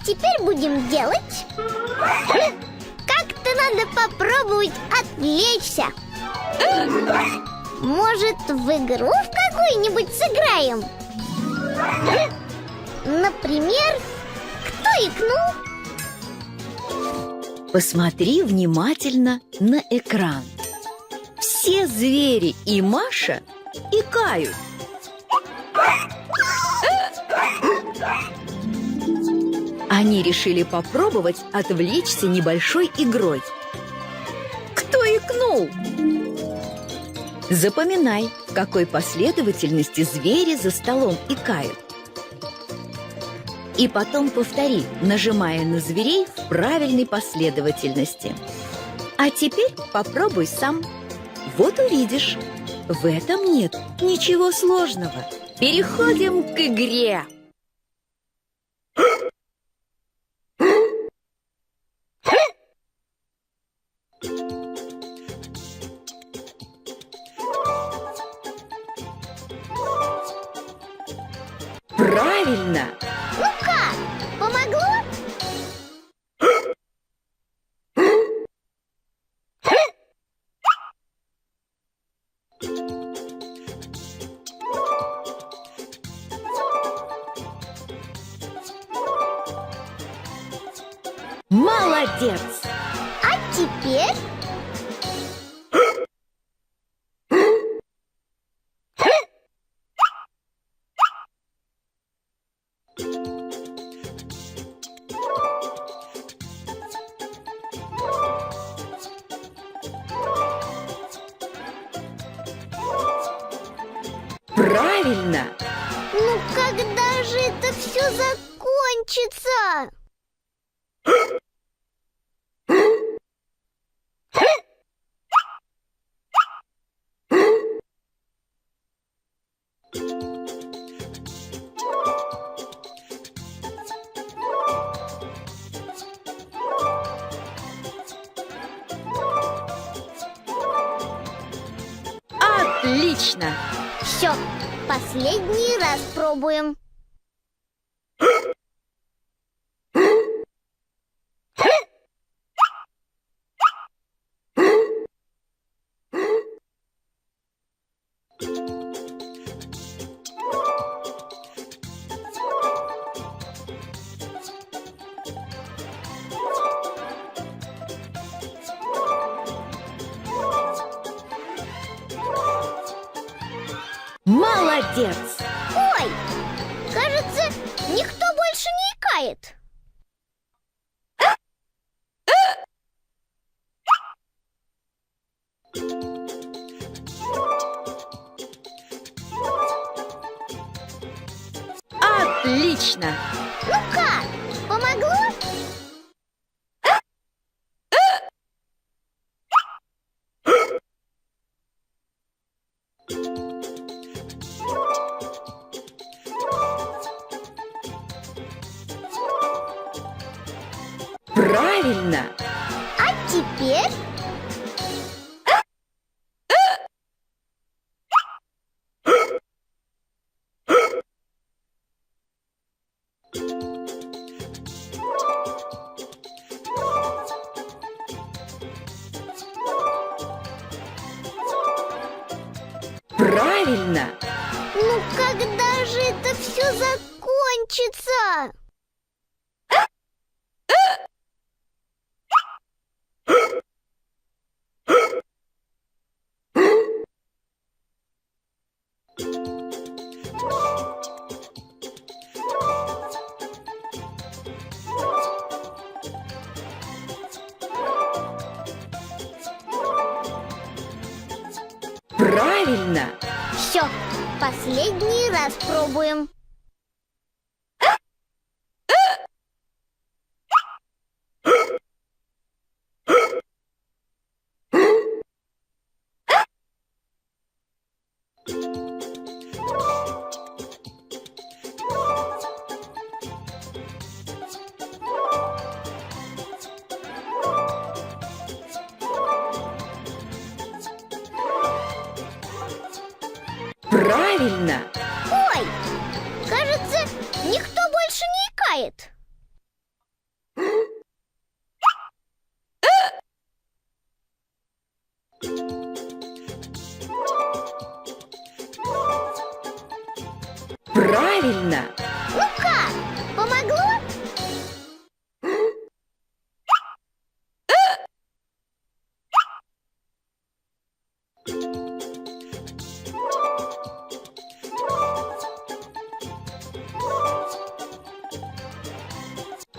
теперь будем делать? Как-то надо попробовать отвлечься. Может, в игру в какую-нибудь сыграем? Например, кто икнул? Посмотри внимательно на экран. Все звери и Маша икают. Они решили попробовать отвлечься небольшой игрой. Кто икнул? Запоминай, в какой последовательности звери за столом икают. И потом повтори, нажимая на зверей в правильной последовательности. А теперь попробуй сам. Вот увидишь, в этом нет ничего сложного. Переходим к игре. Правильно! Ну как? Помогло? Молодец! А теперь... Правильно! Ну когда же это все закончится? Отлично! Все, последний раз пробуем. Молодец! Ой, кажется, никто больше не икает. Отлично! Ну как, помогло? Правильно! А теперь... Правильно! Ну когда же это все закончится? Правильно! Все, последний раз пробуем. Правильно! Ой, кажется, никто больше не икает. Правильно! Ну как, помогло?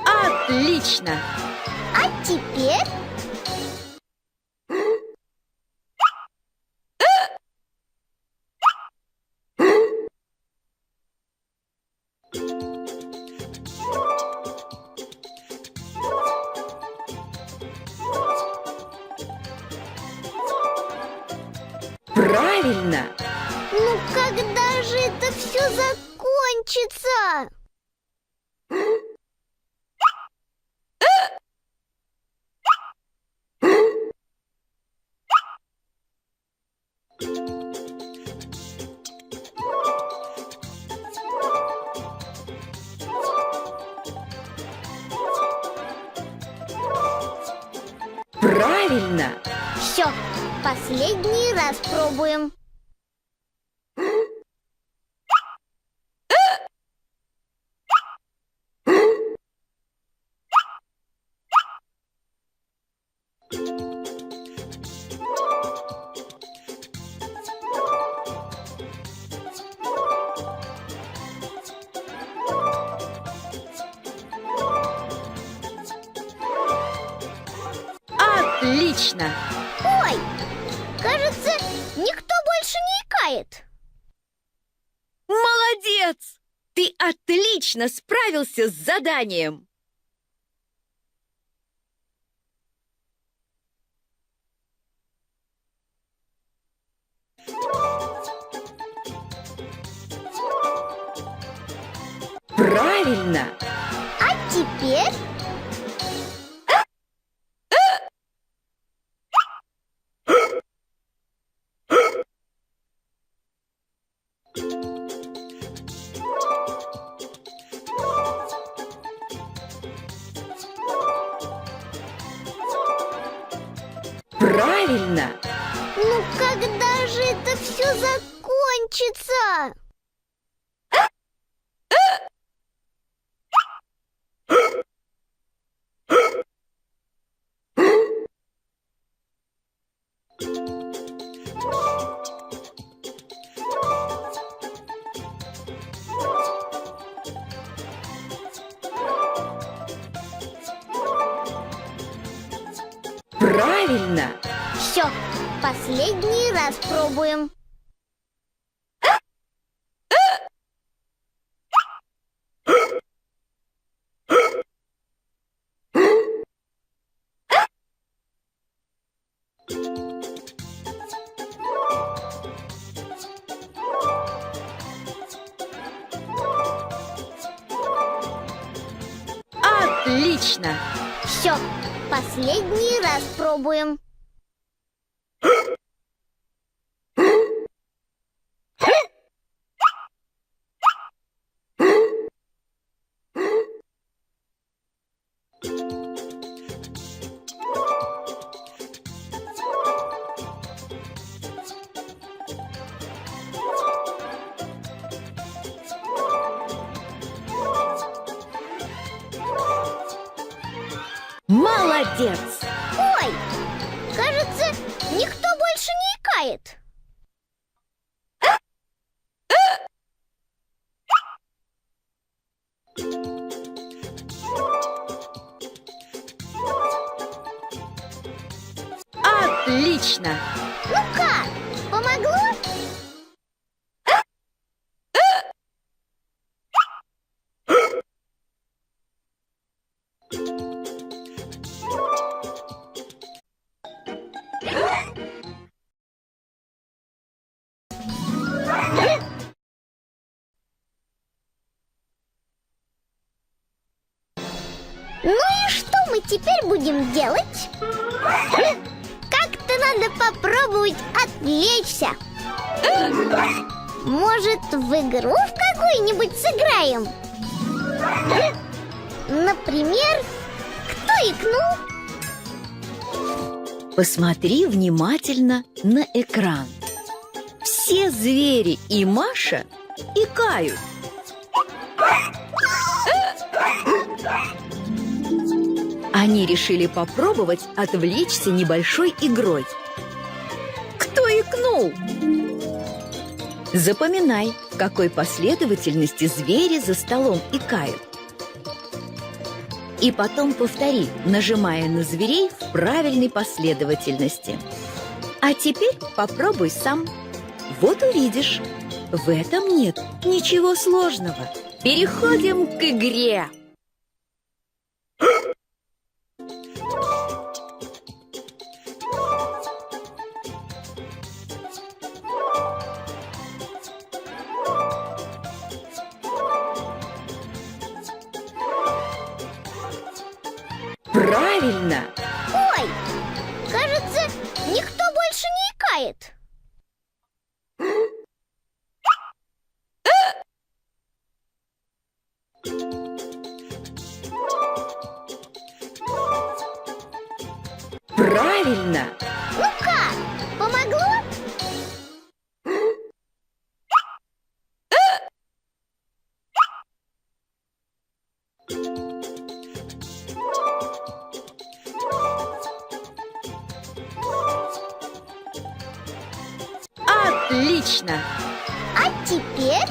Отлично! А теперь Правильно! ну когда же это все закончится? Правильно! Все, последний раз пробуем. Отлично! Ой, кажется, никто больше не икает. Молодец! Ты отлично справился с заданием! Правильно! А теперь Правильно! ну когда же это все закончится? Правильно! Все, последний раз пробуем. Отлично! Все, последний раз пробуем. Молодец! Ой, кажется, никто больше не икает. Отлично! Ну как, помогло? Ну и что мы теперь будем делать? Как-то надо попробовать отвлечься. Может, в игру в какую-нибудь сыграем? Например, кто икнул? Посмотри внимательно на экран. Все звери и Маша икают. Они решили попробовать отвлечься небольшой игрой. Кто икнул? Запоминай, в какой последовательности звери за столом икают. И потом повтори, нажимая на зверей в правильной последовательности. А теперь попробуй сам. Вот увидишь, в этом нет ничего сложного. Переходим к игре. Правильно! Ой, кажется, никто больше не икает. Правильно! Ну как, помогло? Отлично! А теперь...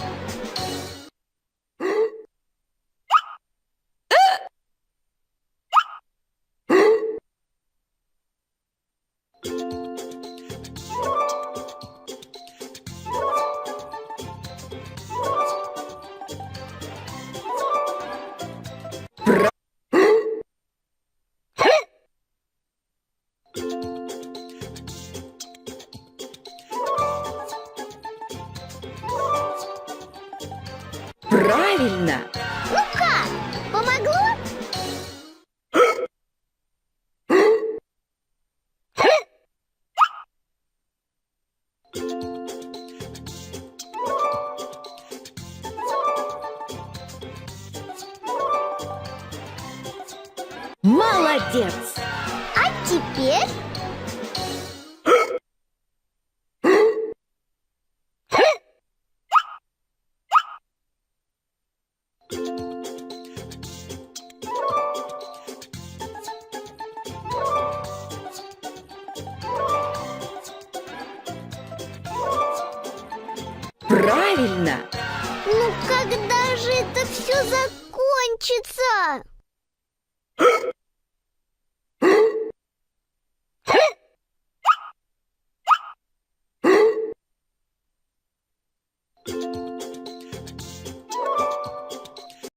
Правильно! Ну как, помогло? Молодец! А теперь... Правильно! Ну когда же это все закончится?